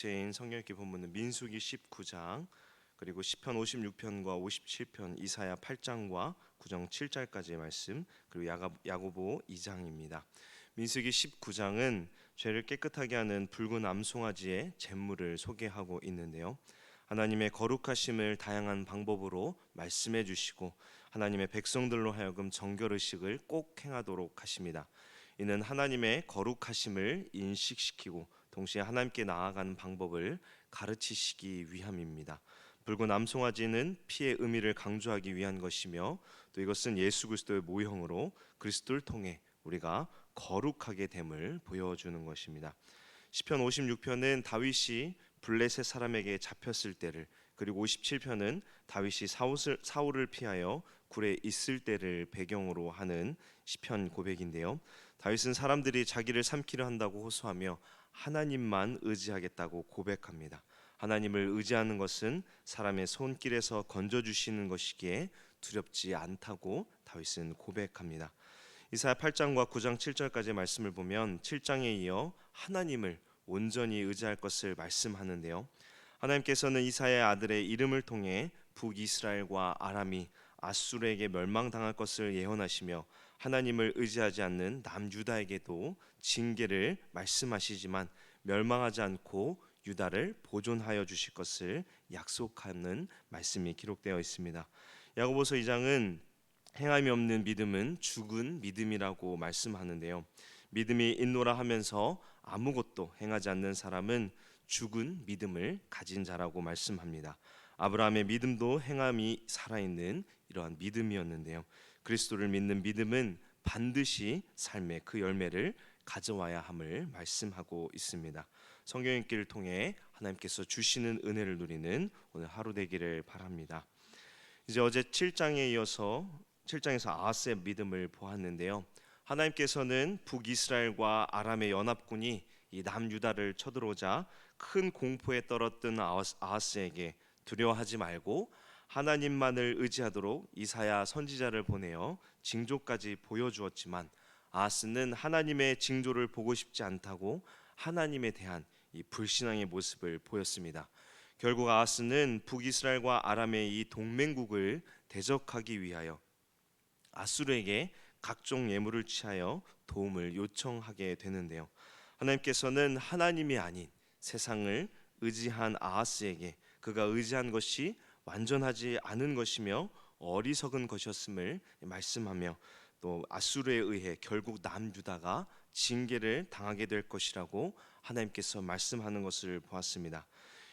제인 성경읽기 본문은 민수기 19장 그리고 시편 56편과 57편, 이사야 8장과 구정 7절까지의 말씀, 그리고 야고보 2장입니다. 민수기 19장은 죄를 깨끗하게 하는 붉은 암송아지의 제물을 소개하고 있는데요. 하나님의 거룩하심을 다양한 방법으로 말씀해 주시고 하나님의 백성들로 하여금 정결의식을 꼭 행하도록 하십니다. 이는 하나님의 거룩하심을 인식시키고 동시에 하나님께 나아가는 방법을 가르치시기 위함입니다. 붉은 암송아지는 피의 의미를 강조하기 위한 것이며 또 이것은 예수 그리스도의 모형으로 그리스도를 통해 우리가 거룩하게 됨을 보여주는 것입니다. 시편 56편은 다윗이 블레셋 사람에게 잡혔을 때를, 그리고 57편은 다윗이 사울을 피하여 굴에 있을 때를 배경으로 하는 시편 고백인데요. 다윗은 사람들이 자기를 삼키려 한다고 호소하며 하나님만 의지하겠다고 고백합니다. 하나님을 의지하는 것은 사람의 손길에서 건져주시는 것이기에 두렵지 않다고 다윗은 고백합니다. 이사야 8장과 9장 7절까지의 말씀을 보면 7장에 이어 하나님을 온전히 의지할 것을 말씀하는데요. 하나님께서는 이사야의 아들의 이름을 통해 북이스라엘과 아람이 아수르에게 멸망당할 것을 예언하시며 하나님을 의지하지 않는 남유다에게도 징계를 말씀하시지만 멸망하지 않고 유다를 보존하여 주실 것을 약속하는 말씀이 기록되어 있습니다. 야고보서 2장은 행함이 없는 믿음은 죽은 믿음이라고 말씀하는데요. 믿음이 있노라 하면서 아무것도 행하지 않는 사람은 죽은 믿음을 가진 자라고 말씀합니다. 아브라함의 믿음도 행함이 살아있는 이러한 믿음이었는데요. 그리스도를 믿는 믿음은 반드시 삶의 그 열매를 가져와야 함을 말씀하고 있습니다. 성경 읽기를 통해 하나님께서 주시는 은혜를 누리는 오늘 하루 되기를 바랍니다. 이제 어제 7장에 이어서 7장에서 아하스의 믿음을 보았는데요. 하나님께서는 북이스라엘과 아람의 연합군이 이 남유다를 쳐들어오자 큰 공포에 떨었던 아하스에게 두려워하지 말고 하나님만을 의지하도록 이사야 선지자를 보내어 징조까지 보여주었지만 아하스는 하나님의 징조를 보고 싶지 않다고 하나님에 대한 이 불신앙의 모습을 보였습니다. 결국 아하스는 북이스라엘과 아람의 이 동맹국을 대적하기 위하여 아수르에게 각종 예물을 취하여 도움을 요청하게 되는데요. 하나님께서는 하나님이 아닌 세상을 의지한 아하스에게 그가 의지한 것이 완전하지 않은 것이며 어리석은 것이었음을 말씀하며 또 아수르에 의해 결국 남유다가 징계를 당하게 될 것이라고 하나님께서 말씀하는 것을 보았습니다.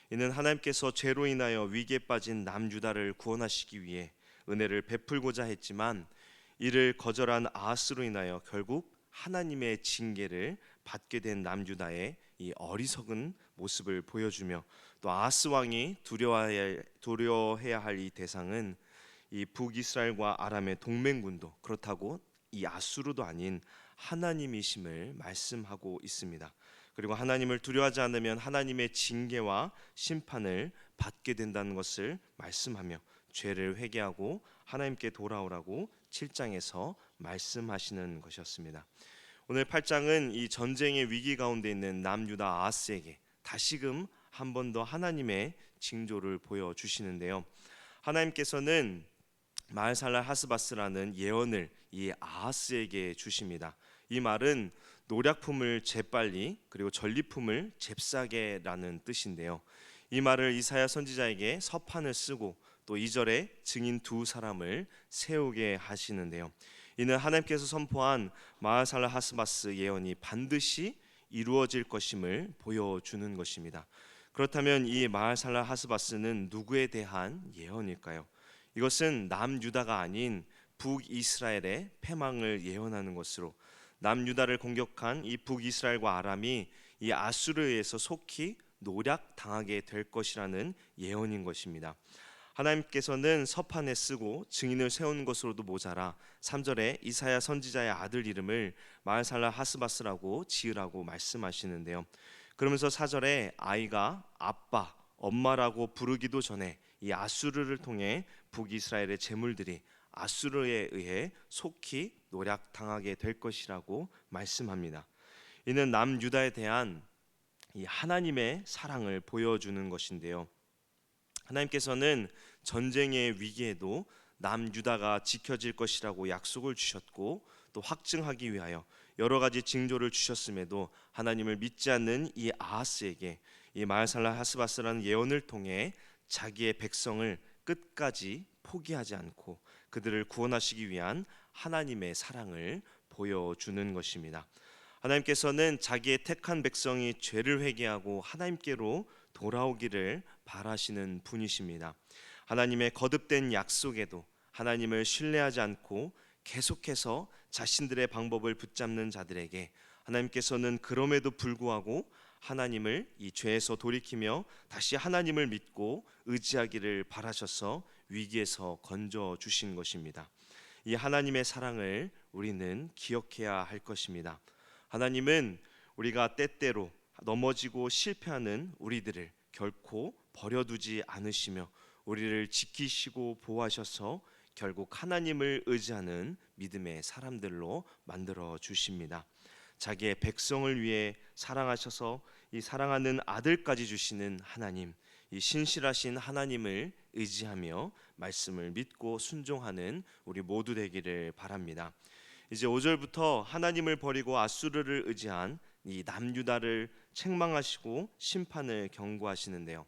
이는 하나님께서 죄로 인하여 위기에 빠진 남유다를 구원하시기 위해 은혜를 베풀고자 했지만 이를 거절한 아하스로 인하여 결국 하나님의 징계를 받게 된 남유다의 이 어리석은 모습을 보여주며 또 아하스 왕이 두려워해야 할 이 대상은 이 북이스라엘과 아람의 동맹군도 그렇다고 이 아수르도 아닌 하나님이심을 말씀하고 있습니다. 그리고 하나님을 두려워하지 않으면 하나님의 징계와 심판을 받게 된다는 것을 말씀하며 죄를 회개하고 하나님께 돌아오라고 7장에서 말씀하시는 것이었습니다. 오늘 8장은 이 전쟁의 위기 가운데 있는 남유다 아하스에게 다시금 한 번 더 하나님의 징조를 보여주시는데요. 하나님께서는 마을살랄 하스바스라는 예언을 이 아하스에게 주십니다. 이 말은 노략품을 재빨리 그리고 전리품을 잽싸게라는 뜻인데요. 이 말을 이사야 선지자에게 서판을 쓰고 또 2절에 증인 두 사람을 세우게 하시는데요. 이는 하나님께서 선포한 마을살랄 하스바스 예언이 반드시 이루어질 것임을 보여주는 것입니다. 그렇다면 이 마을살랄 하스바스는 누구에 대한 예언일까요? 이것은 남유다가 아닌 북이스라엘의 패망을 예언하는 것으로 남유다를 공격한 이 북이스라엘과 아람이 이 아수르에 의해서 속히 노략당하게 될 것이라는 예언인 것입니다. 하나님께서는 서판에 쓰고 증인을 세운 것으로도 모자라 3절에 이사야 선지자의 아들 이름을 마을살랄 하스바스라고 지으라고 말씀하시는데요. 그러면서 4절에 아이가 아빠, 엄마라고 부르기도 전에 이 아수르를 통해 북이스라엘의 재물들이 아수르에 의해 속히 노략당하게 될 것이라고 말씀합니다. 이는 남유다에 대한 이 하나님의 사랑을 보여주는 것인데요. 하나님께서는 전쟁의 위기에도 남유다가 지켜질 것이라고 약속을 주셨고 또 확증하기 위하여 여러 가지 징조를 주셨음에도 하나님을 믿지 않는 이 아하스에게 이 마을살라 하스바스라는 예언을 통해 자기의 백성을 끝까지 포기하지 않고 그들을 구원하시기 위한 하나님의 사랑을 보여주는 것입니다. 하나님께서는 자기의 택한 백성이 죄를 회개하고 하나님께로 돌아오기를 바라시는 분이십니다. 하나님의 거듭된 약속에도 하나님을 신뢰하지 않고 계속해서 자신들의 방법을 붙잡는 자들에게 하나님께서는 그럼에도 불구하고 하나님을 이 죄에서 돌이키며 다시 하나님을 믿고 의지하기를 바라셔서 위기에서 건져 주신 것입니다. 이 하나님의 사랑을 우리는 기억해야 할 것입니다. 하나님은 우리가 때때로 넘어지고 실패하는 우리들을 결코 버려두지 않으시며 우리를 지키시고 보호하셔서 결국 하나님을 의지하는 믿음의 사람들로 만들어 주십니다. 자기의 백성을 위해 사랑하셔서 이 사랑하는 아들까지 주시는 하나님, 이 신실하신 하나님을 의지하며 말씀을 믿고 순종하는 우리 모두 되기를 바랍니다. 이제 5절부터 하나님을 버리고 아수르를 의지한 이 남유다를 책망하시고 심판을 경고하시는데요.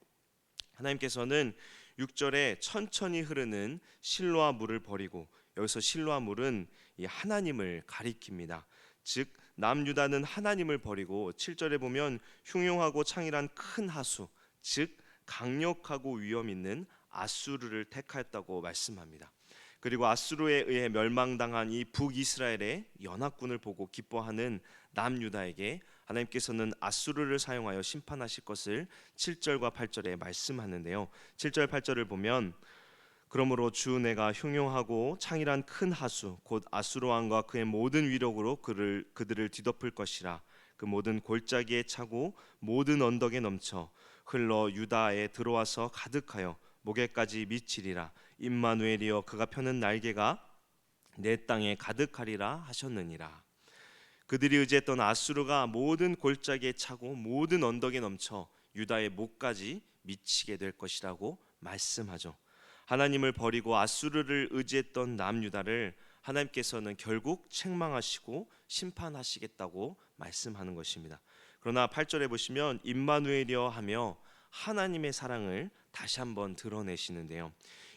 하나님께서는 6절에 천천히 흐르는 실로아 물을 버리고, 여기서 실로아 물은 이 하나님을 가리킵니다. 즉 남유다는 하나님을 버리고 7절에 보면 흉용하고 창일한 큰 하수, 즉 강력하고 위험 있는 아수르를 택하였다고 말씀합니다. 그리고 아수르에 의해 멸망당한 이 북이스라엘의 연합군을 보고 기뻐하는 남유다에게 하나님께서는 아수르를 사용하여 심판하실 것을 7절과 8절에 말씀하는데요. 7절 8절을 보면 그러므로 주 내가 흉용하고 창일한 큰 하수 곧 아수르 왕과 그의 모든 위력으로 그들을 뒤덮을 것이라. 그 모든 골짜기에 차고 모든 언덕에 넘쳐 흘러 유다에 들어와서 가득하여 목에까지 미치리라. 임마누엘이여 그가 펴는 날개가 내 땅에 가득하리라 하셨느니라. 그들이 의지했던 아수르가 모든 골짜기에 차고 모든 언덕에 넘쳐 유다의 목까지 미치게 될 것이라고 말씀하죠. 하나님을 버리고 아수르를 의지했던 남유다를 하나님께서는 결국 책망하시고 심판하시겠다고 말씀하는 것입니다. 그러나 8절에 보시면 임마누엘이여 하며 하나님의 사랑을 다시 한번 드러내시는데요.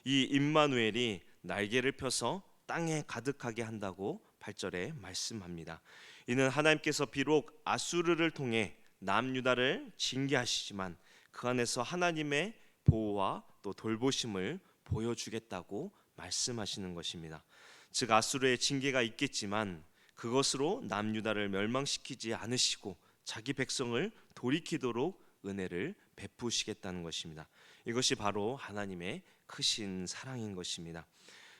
이 임마누엘이 날개를 펴서 땅에 가득하게 한다고 8절에 말씀합니다. 이는 하나님께서 비록 아수르를 통해 남유다를 징계하시지만 그 안에서 하나님의 보호와 또 돌보심을 보여주겠다고 말씀하시는 것입니다. 즉 아수르의 징계가 있겠지만 그것으로 남유다를 멸망시키지 않으시고 자기 백성을 돌이키도록 은혜를 베푸시겠다는 것입니다. 이것이 바로 하나님의 크신 사랑인 것입니다.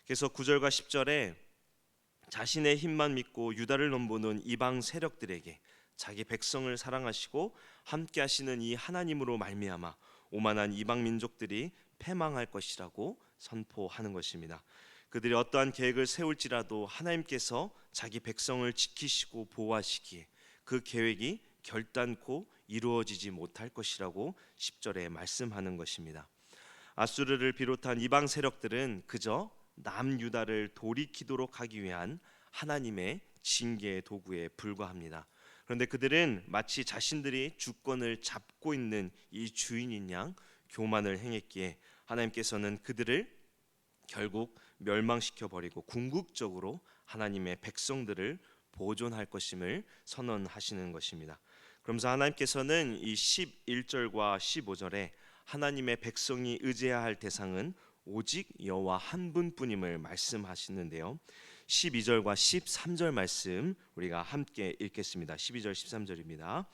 그래서 9절과 10절에 자신의 힘만 믿고 유다를 넘보는 이방 세력들에게 자기 백성을 사랑하시고 함께 하시는 이 하나님으로 말미암아 오만한 이방 민족들이 패망할 것이라고 선포하는 것입니다. 그들이 어떠한 계획을 세울지라도 하나님께서 자기 백성을 지키시고 보호하시기에 그 계획이 결단코 이루어지지 못할 것이라고 10절에 말씀하는 것입니다. 아수르를 비롯한 이방 세력들은 그저 남유다를 돌이키도록 하기 위한 하나님의 징계의 도구에 불과합니다. 그런데 그들은 마치 자신들이 주권을 잡고 있는 이 주인인 양 교만을 행했기에 하나님께서는 그들을 결국 멸망시켜 버리고 궁극적으로 하나님의 백성들을 보존할 것임을 선언하시는 것입니다. 그러면서 하나님께서는 이 11절과 15절에 하나님의 백성이 의지해야 할 대상은 오직 여호와 한 분뿐임을 말씀하시는데요. 12절과 13절 말씀 우리가 함께 읽겠습니다. 12절 13절입니다.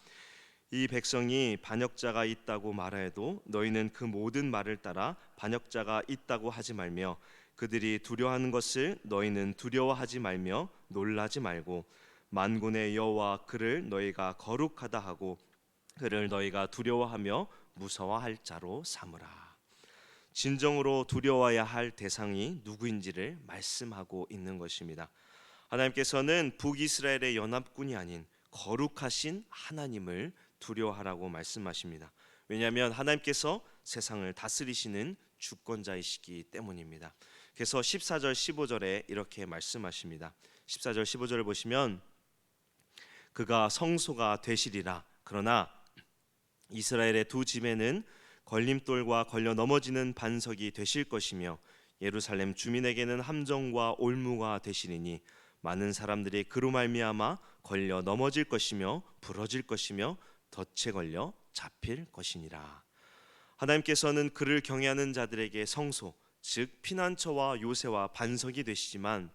이 백성이 반역자가 있다고 말하여도 너희는 그 모든 말을 따라 반역자가 있다고 하지 말며 그들이 두려워하는 것을 너희는 두려워하지 말며 놀라지 말고 만군의 여호와 그를 너희가 거룩하다 하고 그를 너희가 두려워하며 무서워할 자로 삼으라. 진정으로 두려워해야 할 대상이 누구인지를 말씀하고 있는 것입니다. 하나님께서는 북이스라엘의 연합군이 아닌 거룩하신 하나님을 두려워하라고 말씀하십니다. 왜냐하면 하나님께서 세상을 다스리시는 주권자이시기 때문입니다. 그래서 14절 15절에 이렇게 말씀하십니다. 14절 15절을 보시면 그가 성소가 되시리라. 그러나 이스라엘의 두 집에는 걸림돌과 걸려 넘어지는 반석이 되실 것이며 예루살렘 주민에게는 함정과 올무가 되시리니 많은 사람들이 그로 말미암아 걸려 넘어질 것이며 부러질 것이며 덫에 걸려 잡힐 것이니라. 하나님께서는 그를 경외하는 자들에게 성소, 즉 피난처와 요새와 반석이 되시지만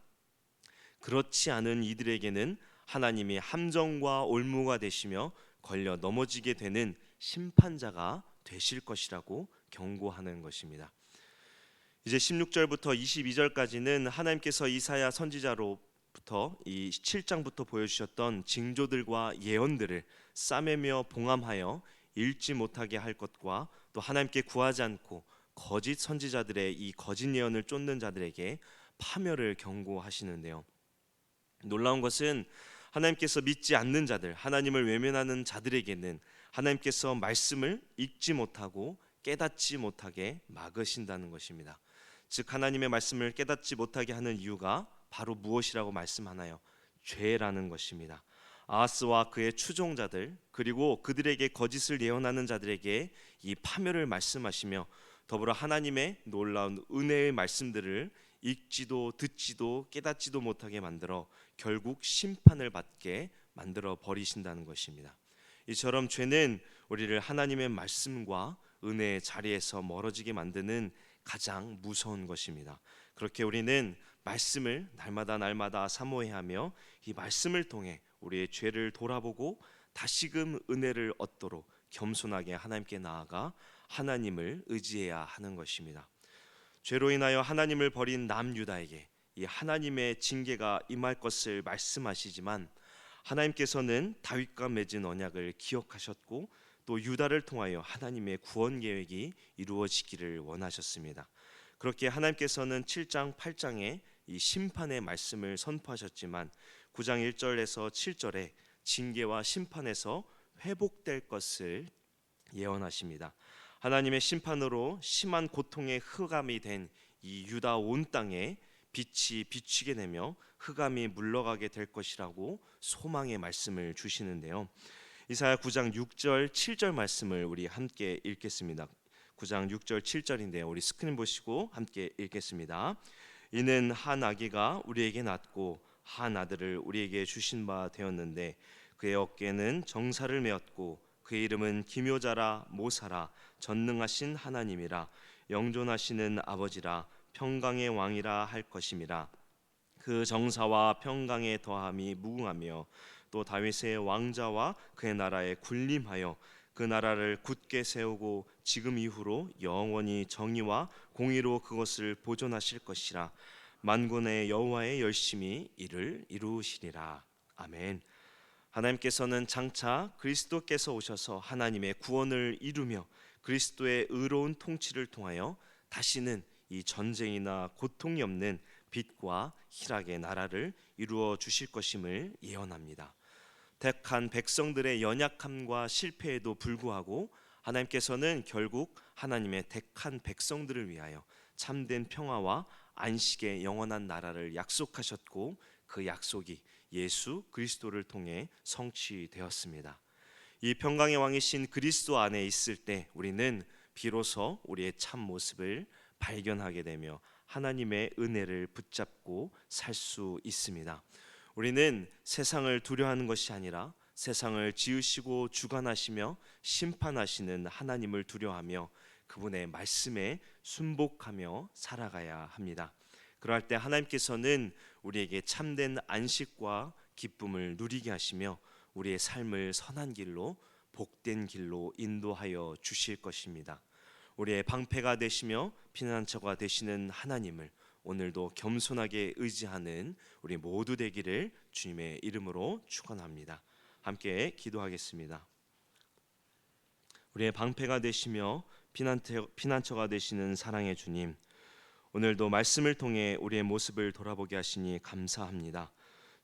그렇지 않은 이들에게는 하나님이 함정과 올무가 되시며 걸려 넘어지게 되는 심판자가 되실 것이라고 경고하는 것입니다. 이제 16절부터 22절까지는 하나님께서 이사야 선지자로부터 이 7장부터 보여주셨던 징조들과 예언들을 싸매며 봉함하여 읽지 못하게 할 것과 또 하나님께 구하지 않고 거짓 선지자들의 이 거짓 예언을 쫓는 자들에게 파멸을 경고하시는데요. 놀라운 것은 하나님께서 믿지 않는 자들, 하나님을 외면하는 자들에게는 하나님께서 말씀을 읽지 못하고 깨닫지 못하게 막으신다는 것입니다. 즉 하나님의 말씀을 깨닫지 못하게 하는 이유가 바로 무엇이라고 말씀하나요? 죄라는 것입니다. 아하스와 그의 추종자들 그리고 그들에게 거짓을 예언하는 자들에게 이 파멸을 말씀하시며 더불어 하나님의 놀라운 은혜의 말씀들을 읽지도 듣지도 깨닫지도 못하게 만들어 결국 심판을 받게 만들어 버리신다는 것입니다. 이처럼 죄는 우리를 하나님의 말씀과 은혜의 자리에서 멀어지게 만드는 가장 무서운 것입니다. 그렇게 우리는 말씀을 날마다 사모해하며 이 말씀을 통해 우리의 죄를 돌아보고 다시금 은혜를 얻도록 겸손하게 하나님께 나아가 하나님을 의지해야 하는 것입니다. 죄로 인하여 하나님을 버린 남유다에게 이 하나님의 징계가 임할 것을 말씀하시지만 하나님께서는 다윗과 맺은 언약을 기억하셨고 또 유다를 통하여 하나님의 구원 계획이 이루어지기를 원하셨습니다. 그렇게 하나님께서는 7장 8장에 이 심판의 말씀을 선포하셨지만 9장 1절에서 7절에 징계와 심판에서 회복될 것을 예언하십니다. 하나님의 심판으로 심한 고통의 흑암이 된 이 유다 온 땅에 빛이 비추게 되며 흑암이 물러가게 될 것이라고 소망의 말씀을 주시는데요. 이사야 9장 6절 7절 말씀을 우리 함께 읽겠습니다. 9장 6절 7절인데요. 우리 스크린 보시고 함께 읽겠습니다. 이는 한 아기가 우리에게 낳고 한 아들을 우리에게 주신 바 되었는데 그의 어깨는 정사를 메었고 그의 이름은 기묘자라 모사라 전능하신 하나님이라 영존하시는 아버지라 평강의 왕이라 할 것임이라. 그 정사와 평강의 더함이 무궁하며 또 다윗의 왕자와 그의 나라에 군림하여 그 나라를 굳게 세우고 지금 이후로 영원히 정의와 공의로 그것을 보존하실 것이라. 만군의 여호와의 열심히 이를 이루시리라. 아멘. 하나님께서는 장차 그리스도께서 오셔서 하나님의 구원을 이루며 그리스도의 의로운 통치를 통하여 다시는 이 전쟁이나 고통이 없는 빛과 희락의 나라를 이루어 주실 것임을 예언합니다. 택한 백성들의 연약함과 실패에도 불구하고 하나님께서는 결국 하나님의 택한 백성들을 위하여 참된 평화와 안식의 영원한 나라를 약속하셨고 그 약속이 예수 그리스도를 통해 성취되었습니다. 이 평강의 왕이신 그리스도 안에 있을 때 우리는 비로소 우리의 참 모습을 발견하게 되며 하나님의 은혜를 붙잡고 살 수 있습니다. 우리는 세상을 두려워하는 것이 아니라 세상을 지으시고 주관하시며 심판하시는 하나님을 두려워하며 그분의 말씀에 순복하며 살아가야 합니다. 그럴 때 하나님께서는 우리에게 참된 안식과 기쁨을 누리게 하시며 우리의 삶을 선한 길로 복된 길로 인도하여 주실 것입니다. 우리의 방패가 되시며 피난처가 되시는 하나님을 오늘도 겸손하게 의지하는 우리 모두 되기를 주님의 이름으로 축원합니다. 함께 기도하겠습니다. 우리의 방패가 되시며 피난처가 되시는 사랑의 주님, 오늘도 말씀을 통해 우리의 모습을 돌아보게 하시니 감사합니다.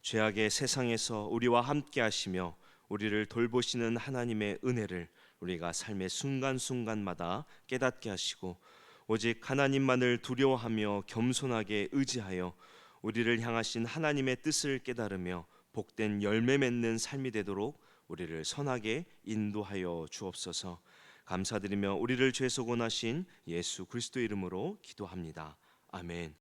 죄악의 세상에서 우리와 함께 하시며 우리를 돌보시는 하나님의 은혜를 우리가 삶의 순간순간마다 깨닫게 하시고 오직 하나님만을 두려워하며 겸손하게 의지하여 우리를 향하신 하나님의 뜻을 깨달으며 복된 열매 맺는 삶이 되도록 우리를 선하게 인도하여 주옵소서. 감사드리며 우리를 죄 속원하신 예수 그리스도 이름으로 기도합니다. 아멘.